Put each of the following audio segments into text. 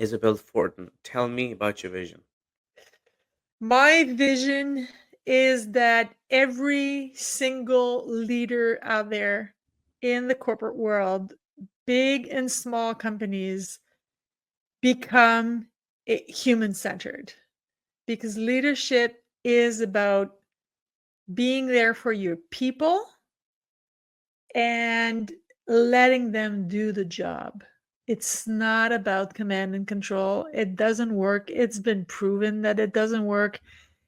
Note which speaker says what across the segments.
Speaker 1: Isabel Fortin, tell me about your vision.
Speaker 2: My vision is that every single leader out there in the corporate world, big and small companies, become human centered because leadership is about being there for your people and letting them do the job. It's not about command and control. It doesn't work. It's been proven that it doesn't work.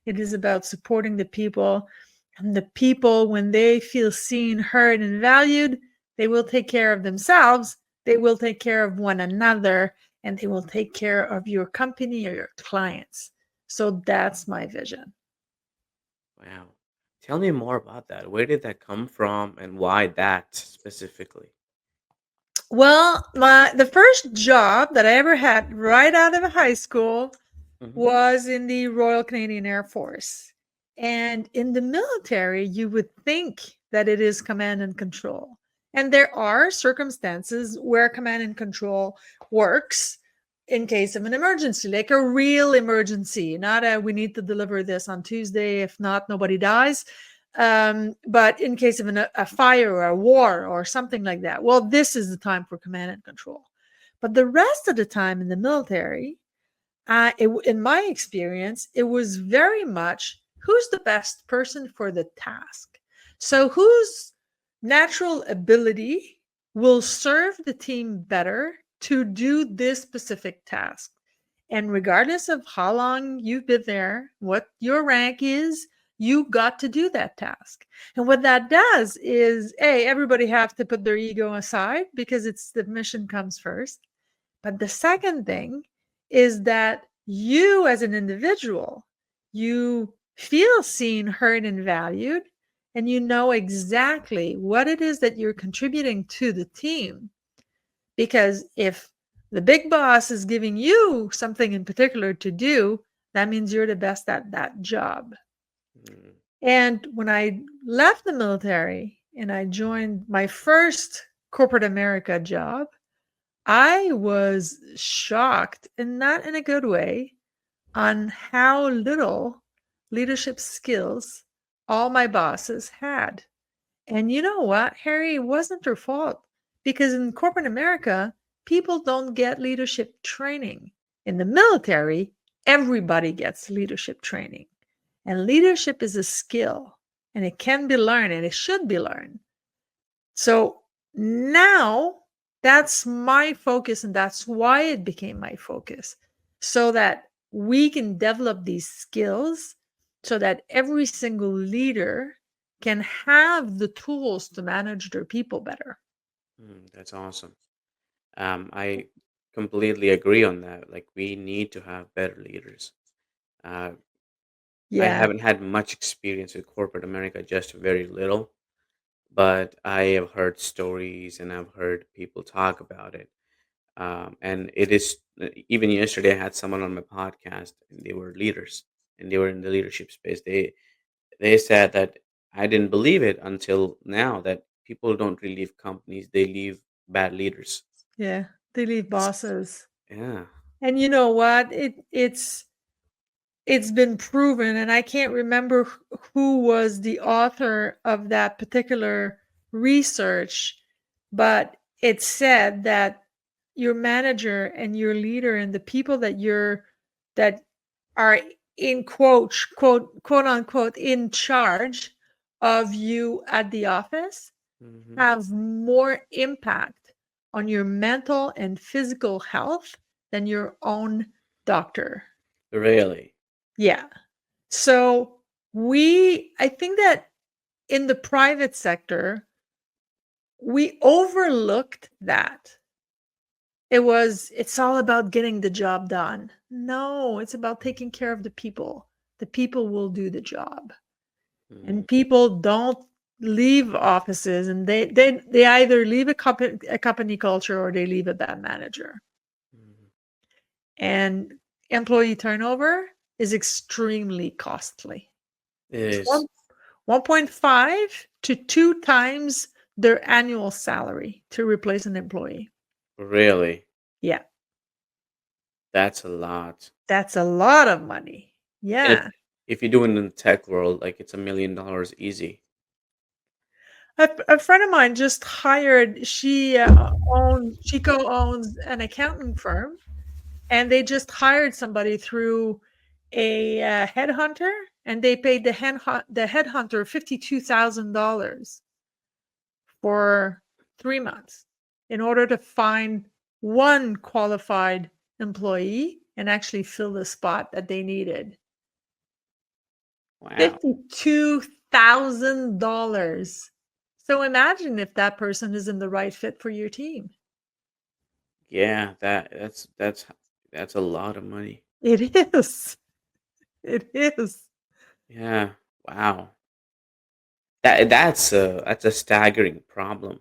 Speaker 2: It is about supporting the people. And the people, when they feel seen, heard, and valued, they will take care of themselves. They will take care of one another, and they will take care of your company or your clients. So that's my vision.
Speaker 1: Wow. Tell me more about that. Where did that come from and why that specifically?
Speaker 2: Well, the first job that I ever had right out of high school
Speaker 1: Hmm.
Speaker 2: was in the Royal Canadian Air Force. And in the military, you would think that it is command and control. And there are circumstances where command and control works in case of an emergency, like a real emergency, not a we need to deliver this on Tuesday. If not, nobody dies. But in case of a fire or a war or something like that, well, this is the time for command and control. But the rest of the time in the military, in my experience, it was very much who's the best person for the task. So, whose natural ability will serve the team better to do this specific task? And regardless of how long you've been there, what your rank is, you got to do that task. And what that does is, A, everybody have to put their ego aside because it's the mission comes first. But the second thing is that you as an individual, you feel seen, heard, and valued, and you know exactly what it is that you're contributing to the team. Because if the big boss is giving you something in particular to do, that means you're the best at that job.
Speaker 1: Mm.
Speaker 2: And when I left the military and I joined my first corporate America job, I was shocked, and not in a good way, on how little leadership skills all my bosses had. And you know what, Harry? It wasn't their fault because in corporate America, people don't get leadership training. In the military, everybody gets leadership training. And leadership is a skill and it can be learned and it should be learned. So now that's my focus, and that's why it became my focus, so that we can develop these skills so that every single leader can have the tools to manage their people better.
Speaker 1: That's awesome. I completely agree on that. Like, we need to have better leaders. Uh, I
Speaker 2: Yeah.
Speaker 1: haven't had much experience with corporate America, just very little, but I have heard stories and I've heard people talk about it. And it is even yesterday, I had someone on my podcast, and they were leaders, and they were in the leadership space. They said that I didn't believe it until now that people don't really leave companies; they leave bad leaders.
Speaker 2: Yeah. They leave
Speaker 1: It's,
Speaker 2: bosses.
Speaker 1: yeah.
Speaker 2: And you know what? It's been proven, and I can't remember who was the author of that particular research, but it said that your manager and your leader and the people that are in quote unquote in charge of you at the office
Speaker 1: Hmm.
Speaker 2: have more impact on your mental and physical health than your own doctor.
Speaker 1: Really.
Speaker 2: Yeah. So I think that in the private sector, we overlooked that. It's all about getting the job done. No, it's about taking care of the people. The people will do the job.
Speaker 1: Mm-hmm.
Speaker 2: And people don't leave offices, and they either leave a company culture or they leave a bad manager. And employee turnover is extremely costly.
Speaker 1: It
Speaker 2: It's
Speaker 1: is
Speaker 2: 1.5 to 2 times their annual salary to replace an employee.
Speaker 1: really.
Speaker 2: Yeah.
Speaker 1: That's a lot.
Speaker 2: That's a lot of money.
Speaker 1: And
Speaker 2: Yeah.
Speaker 1: if you do it in the tech world, like it's $1 million easy.
Speaker 2: A friend of mine just hired, she co-owns an accounting firm, and they just hired somebody through a headhunter, and they paid the headhunter $52,000 for 3 months in order to find one qualified employee and actually fill the spot that they needed.
Speaker 1: Wow.
Speaker 2: $52,000. So imagine if that person isn't the right fit for your team.
Speaker 1: Yeah, that's a lot of money.
Speaker 2: It is. It is.
Speaker 1: Yeah. Wow. That's a staggering problem.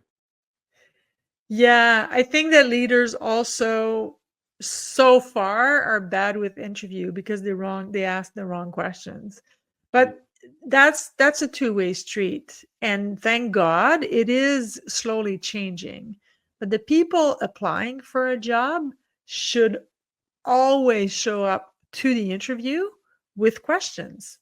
Speaker 2: Yeah, I think that leaders also so far are bad with interview because they ask the wrong questions.
Speaker 1: Mm,
Speaker 2: But that's a two-way street. And thank God it is slowly changing. But the people applying for a job should always show up to the interview with questions,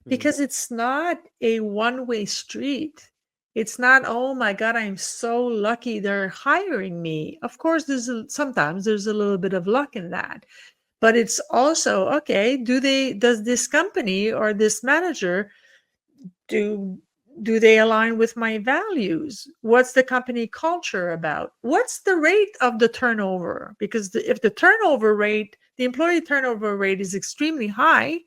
Speaker 1: mm,
Speaker 2: because it's not a one-way street. It's not, oh my God, I'm so lucky they're hiring me. Of course, sometimes there's a little bit of luck in that. But it's also, okay, does this company or this manager do do they align with my values? What's the company culture about? What's the rate of the turnover? Because if the employee turnover rate is extremely high,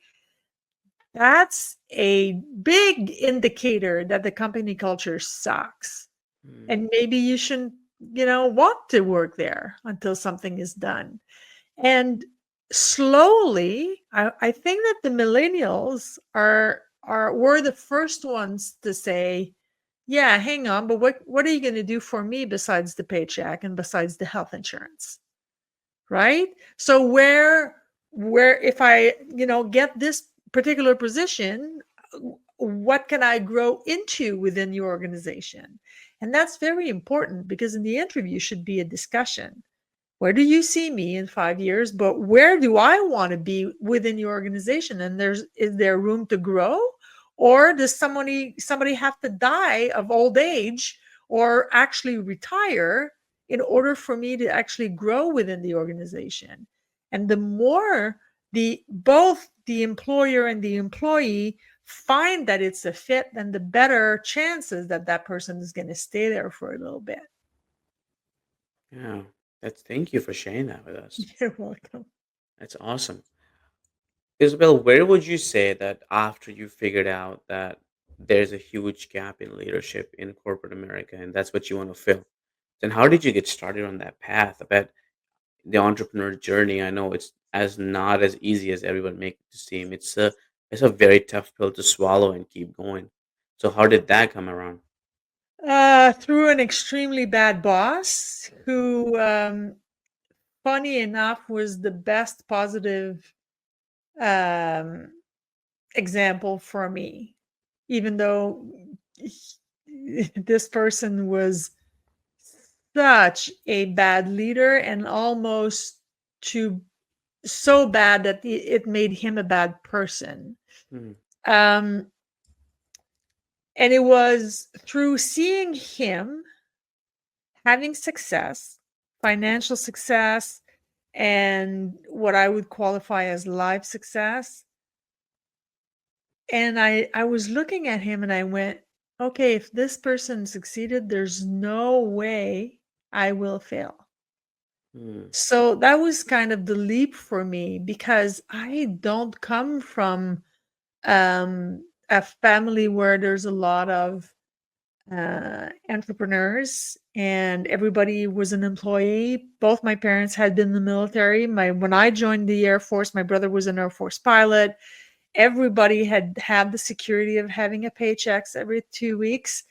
Speaker 2: that's a big indicator that the company culture sucks.
Speaker 1: mm.
Speaker 2: And maybe you shouldn't, want to work there until something is done. And slowly, I think that the millennials are were the first ones to say, yeah, hang on, but what are you going to do for me besides the paycheck and besides the health insurance? Right? So where if I, get this particular position, what can I grow into within your organization? And that's very important, because in the interview should be a discussion. Where do you see me in 5 years? But where do I want to be within your organization? And is there room to grow? Or does somebody have to die of old age or actually retire in order for me to actually grow within the organization? And the more the both the employer and the employee find that it's a fit, then the better chances that that person is going to stay there for a little bit.
Speaker 1: Yeah. Thank you for sharing that with us.
Speaker 2: You're welcome.
Speaker 1: That's awesome. Isabel, where would you say that after you figured out that there's a huge gap in leadership in corporate America and that's what you want to fill? Then how did you get started on that path? I bet the entrepreneur journey, I know it's as not as easy as everyone makes it seem. It's a very tough pill to swallow and keep going. So how did that come around?
Speaker 2: Through an extremely bad boss who, funny enough, was the best positive um, example for me, even though this person was such a bad leader, and almost to so bad that it made him a bad person.
Speaker 1: Mm,
Speaker 2: Um, and it was through seeing him having success, financial success, and what I would qualify as life success. And I was looking at him and I went, okay, if this person succeeded, there's no way I will fail.
Speaker 1: mm,
Speaker 2: So that was kind of the leap for me, because I don't come from a family where there's a lot of entrepreneurs, and everybody was an employee. Both my parents had been in the military. When I joined the Air Force, my brother was an Air Force pilot. Everybody had the security of having a paychecks every 2 weeks,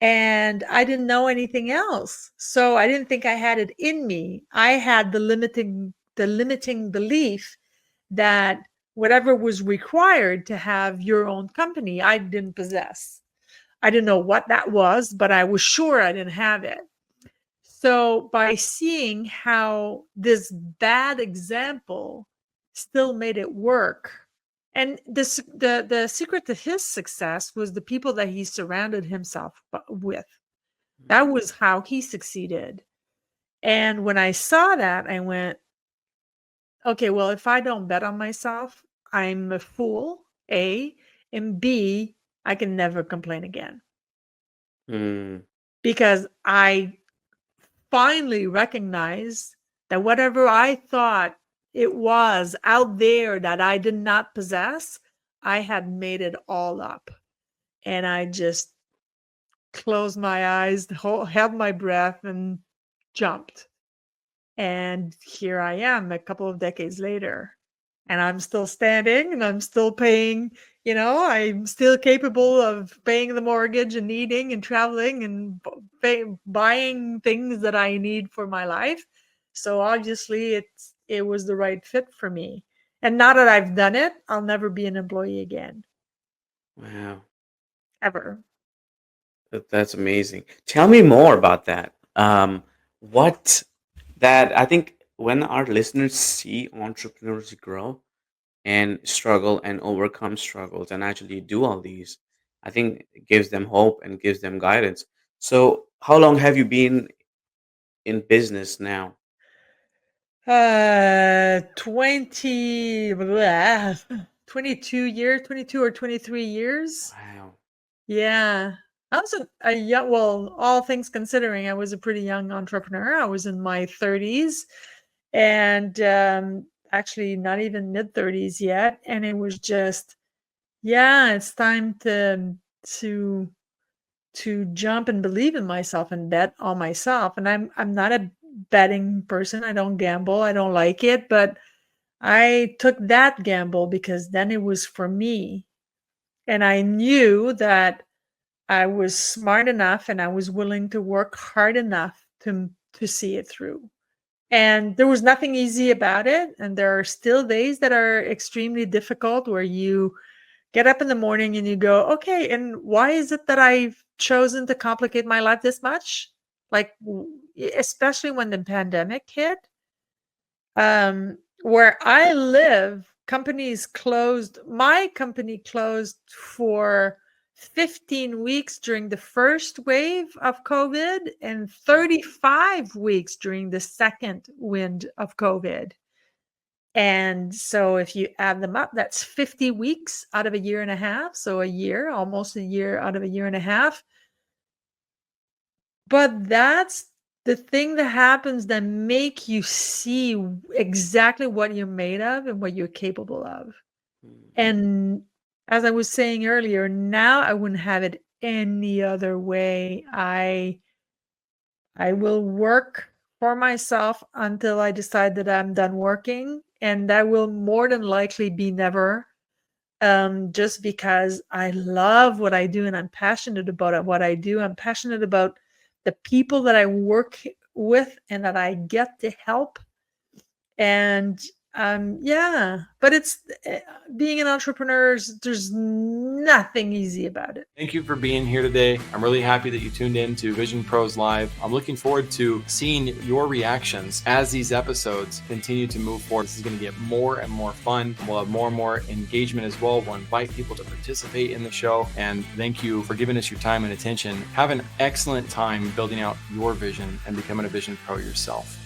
Speaker 2: and I didn't know anything else. So I didn't think I had it in me. I had the limiting belief that whatever was required to have your own company, I didn't possess. I didn't know what that was, but I was sure I didn't have it. So by seeing how this bad example still made it work, and the secret to his success was the people that he surrounded himself with. That was how he succeeded. And when I saw that, I went, okay, well, if I don't bet on myself, I'm a fool, A, and B, I can never complain again
Speaker 1: Mm,
Speaker 2: because I finally recognized that whatever I thought it was out there that I did not possess, I had made it all up. And I just closed my eyes, held my breath, and jumped. And here I am a couple of decades later. And I'm still standing and I'm still paying, I'm still capable of paying the mortgage and eating and traveling and buying things that I need for my life. So obviously it was the right fit for me. And now that I've done it, I'll never be an employee again,
Speaker 1: wow.
Speaker 2: ever.
Speaker 1: That's amazing. Tell me more about that. What that I think when our listeners see entrepreneurs grow and struggle and overcome struggles and actually do all these, I think it gives them hope and gives them guidance. So, how long have you been in business now?
Speaker 2: 20 blah, 22 years, 22 or 23 years.
Speaker 1: Wow.
Speaker 2: Yeah. I was a young, well, all things considering, I was a pretty young entrepreneur. I was in my 30s and actually not even mid 30s yet. And it was just, yeah, it's time to to jump and believe in myself and bet on myself. And I'm not a betting person. I don't gamble. I don't like it, but I took that gamble because then it was for me. And I knew that I was smart enough and I was willing to work hard enough to see it through. And there was nothing easy about it. And there are still days that are extremely difficult where you get up in the morning and you go, okay, and why is it that I've chosen to complicate my life this much? Like, especially when the pandemic hit, where I live, companies closed. My company closed for 15 weeks during the first wave of COVID and 35 weeks during the second wind of COVID. And so if you add them up, that's 50 weeks out of a year and a half. So a year, almost a year out of a year and a half. But that's the thing that happens that make you see exactly what you're made of and what you're capable of.
Speaker 1: Mhm.
Speaker 2: And as I was saying earlier, now I wouldn't have it any other way. I will work for myself until I decide that I'm done working, and that will more than likely be never. Just because I love what I do and I'm passionate about what I do. I'm passionate about the people that I work with and that I get to help. And yeah, but it's being an entrepreneur, there's nothing easy about it.
Speaker 3: Thank you for being here today. I'm really happy that you tuned in to Vision Pros Live. I'm looking forward to seeing your reactions as these episodes continue to move forward. This is going to get more and more fun. We'll have more and more engagement as well. We'll invite people to participate in the show. And thank you for giving us your time and attention. Have an excellent time building out your vision and becoming a Vision Pro yourself.